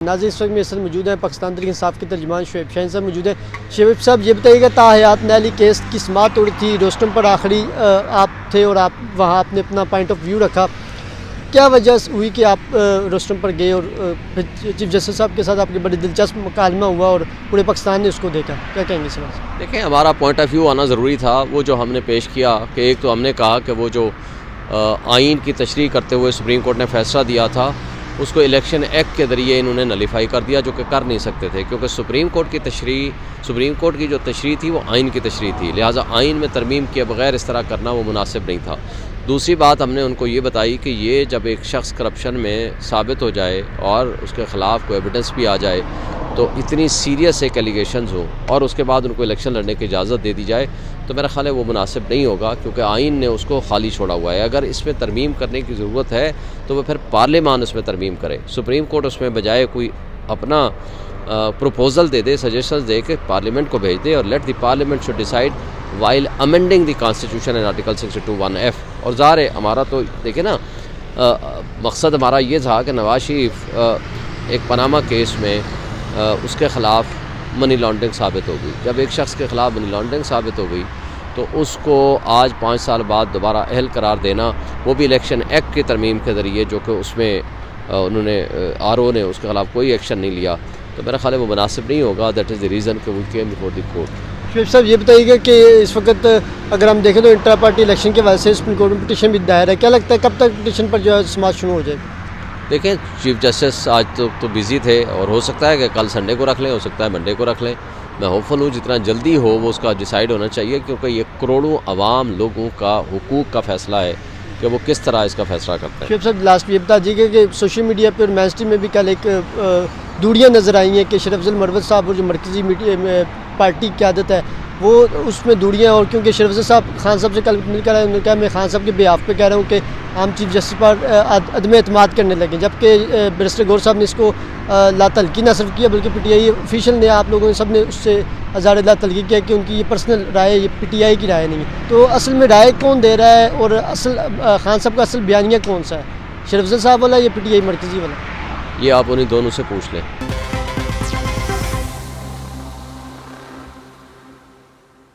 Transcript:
नाज़रीन इस वक्त मेरे साथ मौजूद हैं पाकिस्तान तहरीक इंसाफ के तर्जुमान शुएब शाहीन साहब मौजूद हैं। शुएब साहब ये बताइएगा, ताहयात नैली केस की समाअत हो रही थी, रोस्टम पर आखिरी आप थे और आप वहाँ आपने अपना पॉइंट ऑफ व्यू रखा। क्या वजह हुई कि आप रोस्टम पर गए और फिर चीफ जस्टिस साहब के साथ आपके बड़ी दिलचस्प मुकालमा हुआ और पूरे पाकिस्तान ने उसको देखा? क्या कहेंगे इस बात से? देखें, हमारा पॉइंट ऑफ व्यू आना ज़रूरी था। वो जो हमने पेश किया कि एक तो हमने कहा कि वो जो आइन की तशरीह करते हुए सुप्रीम कोर्ट ने फ़ैसला दिया था उसको इलेक्शन एक्ट के ज़रिए इन्होंने नलीफाई कर दिया, जो कि कर नहीं सकते थे क्योंकि सुप्रीम कोर्ट की जो तशरीह थी वो आइन की तशरीह थी। लिहाजा आइन में तरमीम किए बगैर इस तरह करना वो मुनासिब नहीं था। दूसरी बात हमने उनको ये बताई कि ये जब एक शख्स करप्शन में साबित हो जाए और उसके ख़िलाफ़ कोई एविडेंस भी आ जाए तो इतनी सीरियस एक एलिगेशंस हो और उसके बाद उनको इलेक्शन लड़ने की इजाज़त दे दी जाए तो मेरा ख़्याल है वो मुनासिब नहीं होगा, क्योंकि आइन ने उसको खाली छोड़ा हुआ है। अगर इसमें तरमीम करने की ज़रूरत है तो वह फिर पार्लियामान उसमें तरमीम करे, सुप्रीम कोर्ट उसमें बजाय कोई अपना प्रपोज़ल दे दे, सजेशंस दे के पार्लियामेंट को भेज दे और let the parliament should decide while amending the constitution in article 62(1)(f)। और ज़ाहिर है हमारा तो देखिए ना, मकसद हमारा ये था कि नवाज शरीफ एक पनामा केस में उसके ख़िलाफ़ मनी लॉन्ड्रिंग साबित हो गई। जब एक शख्स के ख़िलाफ़ मनी लॉन्ड्रिंग साबित हो गई तो उसको आज 5 साल बाद दोबारा अहल करार देना, वो भी इलेक्शन एक्ट की तरमीम के ज़रिए, जो कि उसमें उन्होंने RO ने उसके ख़िलाफ़ कोई एक्शन नहीं लिया, तो मेरा ख्याल है वो मुनासिब नहीं होगा। दैट इज़ द रीज़न कि we came before the court. Shoaib sahab ये बताइएगा कि इस वक्त अगर हम देखें तो इंट्रा पार्टी इलेक्शन के वजह से सुप्रीम कोर्ट में पिटीशन भी दायर है, क्या लगता है कब तक पिटीशन पर जो है समाअत शुरू हो जाएगी? देखें, चीफ जस्टिस आज तो बिज़ी थे और हो सकता है कि कल संडे को रख लें, हो सकता है मंडे को रख लें। मैं होपफुल हूँ जितना जल्दी हो वो उसका डिसाइड होना चाहिए, क्योंकि ये करोड़ों आवाम लोगों का हुकूक का फ़ैसला है कि वो किस तरह इसका फ़ैसला करते हैं। शुएब साहब लास्ट में ये बता दीजिए कि सोशल मीडिया पर और मेन स्ट्रीम में भी कल एक दूरियाँ नज़र आई हैं कि शरीफ अफजल मरवत साहब और जो मरकज़ी पार्टी की आदत है वो उसमें दूरियाँ, और क्योंकि शरीफ अफजल साहब खान साहब से कल मिलकर आए, उन्होंने कहा मैं खान साहब के बेआफ पे कह रहा हूँ कि हम चीफ जस्टिस पर अदम एतमाद करने लगे, जबकि बैरिस्टर गौर साहब ने इसको लातल्की ना सिर्फ किया बल्कि PTI ऑफिशियल ने, आप लोगों ने सब ने उससे हज़ार लातल्की किया कि उनकी ये पर्सनल राय, ये PTI की राय नहीं है। तो असल में राय कौन दे रहा है और असल खान साहब का असल बयानिया कौन सा है, शरीफ अफजल साहब वाला या PTI मरकज़ी वाला? ये आप उन्हीं दोनों से पूछ लें।